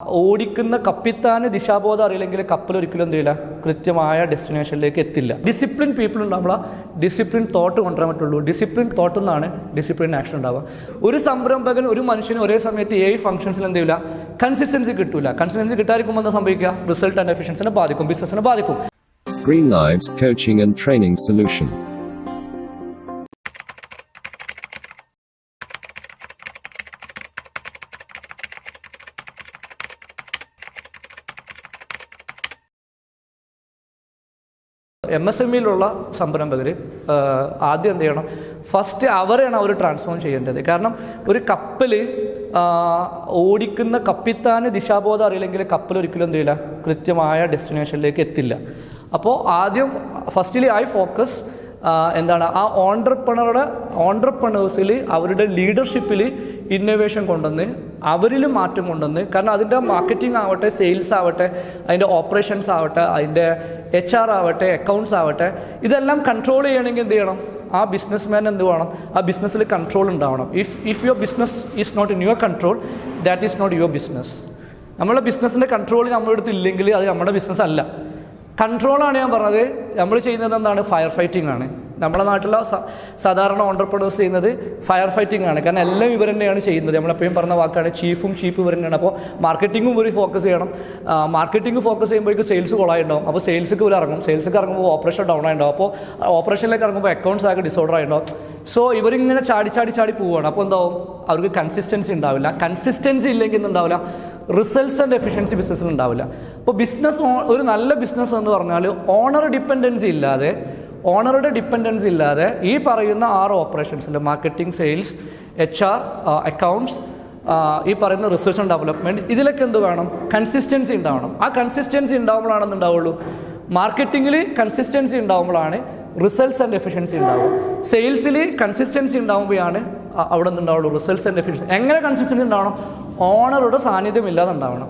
ഓടിക്കുന്ന കപ്പിത്താന് ദിശാബോധം അറിയില്ലെങ്കിൽ കപ്പൽ ഒരിക്കലും എന്ത് ചെയ്യില്ല, കൃത്യമായ ഡെസ്റ്റിനേഷനിലേക്ക് എത്തില്ല. ഡിസിപ്ലിൻ പീപ്പിൾ ഉണ്ടാകുമ്പോൾ ഡിസിപ്ലിൻ തോട്ട് കൊണ്ടുവരാൻ പറ്റുള്ളൂ. ഡിസിപ്ലിൻ തോട്ടിൽ നിന്നാണ് ഡിസിപ്ലിൻ ആക്ഷൻ ഉണ്ടാവുക. ഒരു സംരംഭകൻ ഒരു മനുഷ്യന് ഒരേ സമയത്ത് 7 ഫംഗ്ഷൻസിൽ എന്ത് ചെയ്യില്ല, കൺസിസ്റ്റൻസി കിട്ടൂല. കൺസിസ്റ്റൻസി കിട്ടാതിരിക്കുമ്പോൾ എന്താ സംഭവിക്കുക, റിസൾട്ട് ആൻഡ് എഫിഷ്യൻസിനെ ബാധിക്കും, ബിസിനസിനെ ബാധിക്കും. Green Lives Coaching and Training Solution. MSMEയിലുള്ള സംരംഭകർ ആദ്യം എന്ത് ചെയ്യണം, ഫസ്റ്റ് അവരെയാണ് അവർ ട്രാൻസ്ഫോം ചെയ്യേണ്ടത്. കാരണം ഒരു കപ്പൽ ഓടിക്കുന്ന കപ്പിത്താന് ദിശാബോധം അറിയില്ലെങ്കിൽ കപ്പൽ ഒരിക്കലും എന്ത് ചെയ്യില്ല, കൃത്യമായ ഡെസ്റ്റിനേഷനിലേക്ക് എത്തില്ല. അപ്പോൾ ആദ്യം ഫസ്റ്റ്ലി ഐ ഫോക്കസ് എന്താണ്, ആ ഓൺട്രപ്രണേഴ്സിൽ അവരുടെ ലീഡർഷിപ്പിൽ ഇന്നോവേഷൻ കൊണ്ടുവന്ന് അവരിൽ മാറ്റം കൊണ്ടുവന്ന്, കാരണം അതിൻ്റെ മാർക്കറ്റിംഗ് ആവട്ടെ, സെയിൽസ് ആവട്ടെ, അതിൻ്റെ ഓപ്പറേഷൻസ് ആവട്ടെ, അതിൻ്റെ HR ആവട്ടെ, അക്കൗണ്ട്സ് ആവട്ടെ, ഇതെല്ലാം കൺട്രോൾ ചെയ്യണമെങ്കിൽ എന്ത് ചെയ്യണം, ആ ബിസിനസ്മാൻ എന്ത് വേണം, ആ ബിസിനസ്സിൽ കൺട്രോൾ ഉണ്ടാവണം. If your business is not in your control, that is not your business. നമ്മുടെ ബിസിനസ്സിൻ്റെ കൺട്രോൾ നമ്മുടെ അടുത്ത് ഇല്ലെങ്കിൽ അത് നമ്മുടെ ബിസിനസ് അല്ല. കൺട്രോളാണ് ഞാൻ പറഞ്ഞത്. നമ്മൾ ചെയ്യുന്നത് എന്താണ്, ഫയർ ഫൈറ്റിംഗ് ആണ്. നമ്മുടെ നാട്ടിലെ സാധാരണ ഓൺട്രപ്രണേഴ്സ് ചെയ്യുന്നത് ഫയർ ഫൈറ്റിംഗ് ആണ്. കാരണം എല്ലാം ഇവർ തന്നെയാണ് ചെയ്യുന്നത്. നമ്മളെപ്പോഴും പറഞ്ഞ വാക്കാണ് ചീഫും ഇവർ തന്നെയാണ്. അപ്പോൾ മാർക്കറ്റിംഗും ഇവർ ഫോക്കസ് ചെയ്യണം. മാർക്കറ്റിംഗ് ഫോക്കസ് ചെയ്യുമ്പോഴേക്ക് സെയിൽസ് കൊളായിട്ടുണ്ടാവും. അപ്പോൾ സെയിൽസിക്ക് ഇവർ ഇറങ്ങും. സെയിൽസിക്ക് ഇറങ്ങുമ്പോൾ ഓപ്പറേഷൻ ഡൗൺ ആയിട്ടുണ്ടാവും. അപ്പോൾ ഓപ്പറേഷനിലേക്ക് ഇറങ്ങുമ്പോൾ അക്കൗണ്ട്സ് ആകെ ഡിസോർഡർ ആയിട്ടുണ്ടാവും. സോ ഇവരിങ്ങനെ ചാടി പോവുകയാണ്. അപ്പോൾ എന്താവും, അവർക്ക് കൺസിസ്റ്റൻസി ഉണ്ടാവില്ല. കൺസിസ്റ്റൻസി ഇല്ലെങ്കിൽ ഉണ്ടാവില്ല, റിസൾട്ട്സ് ആൻഡ് എഫിഷ്യൻസി ബിസിനസ്സിൽ ഉണ്ടാവില്ല. അപ്പോൾ ബിസിനസ്, ഒരു നല്ല ബിസിനസ് എന്ന് പറഞ്ഞാൽ ഓണറുടെ ഡിപ്പെൻഡൻസി ഇല്ലാതെ ഈ പറയുന്ന 6 ഓപ്പറേഷൻസിൻ്റെ മാർക്കറ്റിംഗ്, സെയിൽസ്, HR, അക്കൗണ്ട്സ്, ഈ പറയുന്ന റിസർച്ച് ആൻഡ് ഡെവലപ്മെൻറ്റ്, ഇതിലൊക്കെ എന്ത് വേണം, കൺസിസ്റ്റൻസി ഉണ്ടാവണം. ആ കൺസിസ്റ്റൻസി ഉണ്ടാവുമ്പോഴാണെന്നുണ്ടാവുള്ളൂ. മാർക്കറ്റിങ്ങിൽ കൺസിസ്റ്റൻസി ഉണ്ടാവുമ്പോഴാണ് റിസൾട്ട്സ് ആൻഡ് എഫിഷ്യൻസി ഉണ്ടാവും. സെയിൽസിൽ കൺസിസ്റ്റൻസി ഉണ്ടാകുമ്പോഴാണ് അവിടെ നിന്നുണ്ടാവുള്ളൂ റിസൾട്ട്സ് ആൻഡ് എഫിഷ്യൻസി. എങ്ങനെ കൺസിസ്റ്റൻസി ഉണ്ടാവണം, ഓണറുടെ സാന്നിധ്യം ഇല്ലാതെ ഉണ്ടാവണം.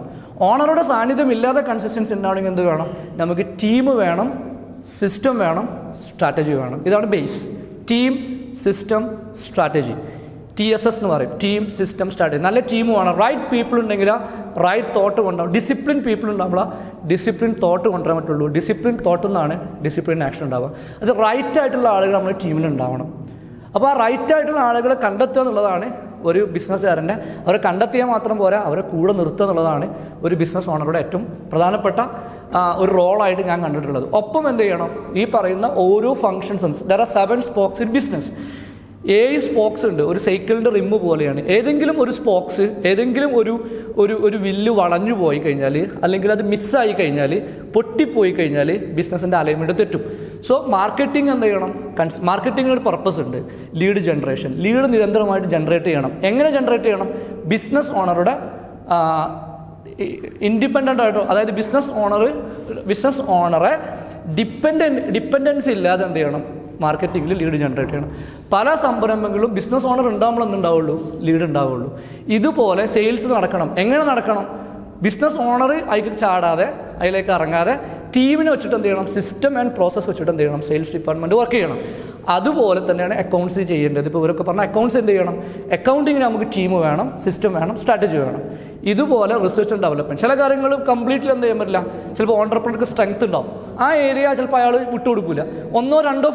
ഓണറുടെ സാന്നിധ്യം ഇല്ലാതെ കൺസിസ്റ്റൻസി ഉണ്ടാവണമെങ്കിൽ എന്ത് വേണം, നമുക്ക് ടീം വേണം, സിസ്റ്റം വേണം, സ്ട്രാറ്റജി വേണം. ഇതാണ് base. Team, system, strategy. TSS എന്ന് പറയും, ടീം, സിസ്റ്റം, സ്ട്രാറ്റജി. നല്ല ടീം വേണം. റൈറ്റ് പീപ്പിൾ ഉണ്ടെങ്കിൽ റൈറ്റ് തോട്ട് കൊണ്ടുപോകും. ഡിസിപ്ലിൻ പീപ്പിൾ ഉണ്ടാകുമ്പോൾ ഡിസിപ്ലിൻ തോട്ട് കൊണ്ടുവരാൻ പറ്റുള്ളൂ. ഡിസിപ്ലിൻ തോട്ടിൽ നിന്നാണ് ഡിസിപ്ലിൻ ആക്ഷൻ ഉണ്ടാവുക. അത് റൈറ്റ് ആയിട്ടുള്ള ആളുകൾ നമ്മുടെ ടീമിൽ ഉണ്ടാവണം. അപ്പോൾ ആ റൈറ്റ് ആയിട്ടുള്ള ആളുകളെ കണ്ടെത്തുക എന്നുള്ളതാണ് ഒരു ബിസിനസ്സുകാരൻ്റെ. അവരെ കണ്ടെത്തിയാൽ മാത്രം പോരാ, അവരെ കൂടെ നിർത്തുക എന്നുള്ളതാണ് ഒരു ബിസിനസ് ഓണറുടെ ഏറ്റവും പ്രധാനപ്പെട്ട ഒരു റോളായിട്ട് ഞാൻ കണ്ടിട്ടുള്ളത്. ഒപ്പം എന്ത് ചെയ്യണം, ഈ പറയുന്ന ഓരോ ഫങ്ഷൻസും, there are 7 spokes in business. 7 spokes ഉണ്ട്. ഒരു സൈക്കിളിൻ്റെ റിമ്മ് പോലെയാണ്. ഏതെങ്കിലും ഒരു സ്പോക്സ്, ഏതെങ്കിലും ഒരു വില്ല് വളഞ്ഞു പോയി കഴിഞ്ഞാൽ, അല്ലെങ്കിൽ അത് മിസ്സായി കഴിഞ്ഞാൽ, പൊട്ടിപ്പോയി കഴിഞ്ഞാൽ ബിസിനസ്സിൻ്റെ അലൈൻമെൻറ്റ് തെറ്റും. സോ മാർക്കറ്റിംഗ് എന്ത് ചെയ്യണം, മാർക്കറ്റിങ്ങിന് ഒരു പർപ്പസ് ഉണ്ട്, ലീഡ് ജനറേഷൻ. ലീഡ് നിരന്തരമായിട്ട് ജനറേറ്റ് ചെയ്യണം. എങ്ങനെ ജനറേറ്റ് ചെയ്യണം, ബിസിനസ് ഓണറുടെ ഇൻഡിപെൻഡൻ്റ് ആയിട്ടോ, അതായത് ബിസിനസ് ഓണറെ ഡിപ്പെൻഡൻസി ഇല്ലാതെ എന്ത് ചെയ്യണം, മാർക്കറ്റിങ്ങിൽ ലീഡ് ജനറേറ്റ് ചെയ്യണം. പല സംരംഭങ്ങളും ബിസിനസ് ഓണർ ഉണ്ടാകുമ്പോൾ എന്തുണ്ടാവുള്ളൂ, ലീഡ് ഉണ്ടാവുള്ളൂ. ഇതുപോലെ സെയിൽസ് നടക്കണം. എങ്ങനെ നടക്കണം, ബിസിനസ് ഓണർ അതിലേക്ക് ചാടാതെ, അതിലേക്ക് ഇറങ്ങാതെ ടീമിനെ വെച്ചിട്ട് എന്ത് ചെയ്യണം, സിസ്റ്റം ആൻഡ് പ്രോസസ്സ് വെച്ചിട്ട് എന്ത് ചെയ്യണം, സെയിൽസ് ഡിപ്പാർട്ട്മെൻറ്റ് വർക്ക് ചെയ്യണം. അതുപോലെ തന്നെയാണ് അക്കൗണ്ട്സ് ചെയ്യേണ്ടത്. ഇപ്പോൾ ഇവരൊക്കെ പറഞ്ഞ അക്കൗണ്ട്സ് എന്ത് ചെയ്യണം, അക്കൗണ്ടിങ്ങിന് നമുക്ക് ടീം വേണം, സിസ്റ്റം വേണം, സ്ട്രാറ്റജി വേണം. ഇതുപോലെ റിസർച്ച് ആൻഡ് ഡെവലപ്മെൻറ്റ്. ചില കാര്യങ്ങൾ കംപ്ലീറ്റ്ലി എന്ത് ചെയ്യാൻ പറ്റില്ല. ചിലപ്പോൾ ഓൺട്രപ്രണർക്ക് സ്ട്രെങ്ത് ഉണ്ടാവും, ആ ഏരിയ ചിലപ്പോൾ അയാൾ വിട്ടുകൊടുക്കില്ല. 1-2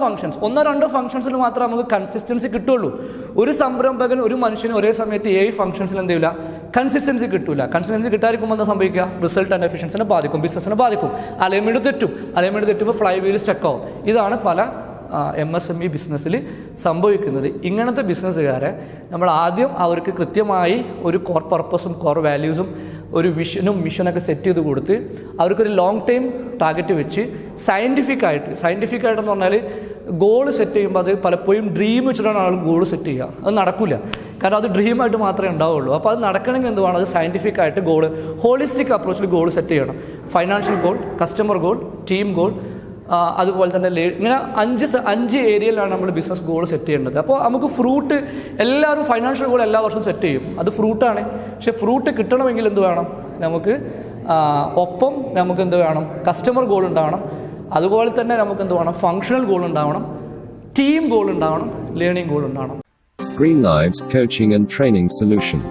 ഫംഗ്ഷൻസിൽ മാത്രമേ നമുക്ക് കൺസിസ്റ്റൻസി കിട്ടുള്ളൂ. ഒരു സംരംഭകൻ ഒരു മനുഷ്യന് ഒരേ സമയത്ത് 7 ഫംഗ്ഷൻസിൽ എന്ത് ചെയ്യില്ല, കൺസിസ്റ്റൻസി കിട്ടൂല. കൺസിസ്റ്റൻസി കിട്ടാതിരിക്കുമ്പോൾ എന്താ സംഭവിക്കുക, റിസൾട്ട് ആൻഡ് എഫിഷ്യൻസിനെ ബാധിക്കും, ബിസിനസ്സിനെ ബാധിക്കും. അലൈൻമെൻറ്റ് തെറ്റുമ്പോൾ ഫ്ലൈ വീൽ സ്റ്റക്കാവും. ഇതാണ് പല MSME ബിസിനസ്സിൽ സംഭവിക്കുന്നത്. ഇങ്ങനത്തെ ബിസിനസ്സുകാരെ നമ്മൾ ആദ്യം അവർക്ക് കൃത്യമായി ഒരു കോർ പർപ്പസും കോർ വാല്യൂസും ഒരു വിഷനും മിഷനൊക്കെ സെറ്റ് ചെയ്ത് കൊടുത്ത് അവർക്കൊരു ലോങ് ടൈം ടാർഗറ്റ് വെച്ച് സയൻറ്റിഫിക് ആയിട്ടെന്ന് പറഞ്ഞാൽ ഗോൾ സെറ്റ് ചെയ്യുമ്പോൾ അത് പലപ്പോഴും ഡ്രീം വെച്ചിട്ടാണ് ആൾ ഗോൾ സെറ്റ് ചെയ്യുക. അത് നടക്കില്ല, കാരണം അത് ഡ്രീമായിട്ട് മാത്രമേ ഉണ്ടാവുള്ളൂ. അപ്പോൾ അത് നടക്കണമെങ്കിൽ എന്തുവാണ്, അത് സയൻറ്റിഫിക് ആയിട്ട് ഗോൾ, ഹോളിസ്റ്റിക് അപ്രോച്ചിൽ ഗോൾ സെറ്റ് ചെയ്യണം. Financial goal, customer goal, team goal, അതുപോലെ തന്നെ ഇങ്ങനെ 5 ഏരിയയിലാണ് നമ്മൾ ബിസിനസ് ഗോൾ സെറ്റ് ചെയ്യേണ്ടത്. അപ്പോൾ നമുക്ക് ഫ്രൂട്ട്, എല്ലാവരും ഫൈനാൻഷ്യൽ ഗോൾ എല്ലാ വർഷവും സെറ്റ് ചെയ്യും, അത് ഫ്രൂട്ടാണ്. പക്ഷേ ഫ്രൂട്ട് കിട്ടണമെങ്കിൽ എന്ത് വേണം, നമുക്ക് ഒപ്പം നമുക്ക് എന്ത് വേണം, കസ്റ്റമർ ഗോൾ ഉണ്ടാവണം. അതുപോലെ തന്നെ നമുക്ക് എന്ത് വേണം, ഫങ്ഷണൽ ഗോൾ ഉണ്ടാവണം, ടീം ഗോൾ ഉണ്ടാവണം, ലേണിംഗ് ഗോൾ ഉണ്ടാവണം. Green Lives Coaching and Training Solution.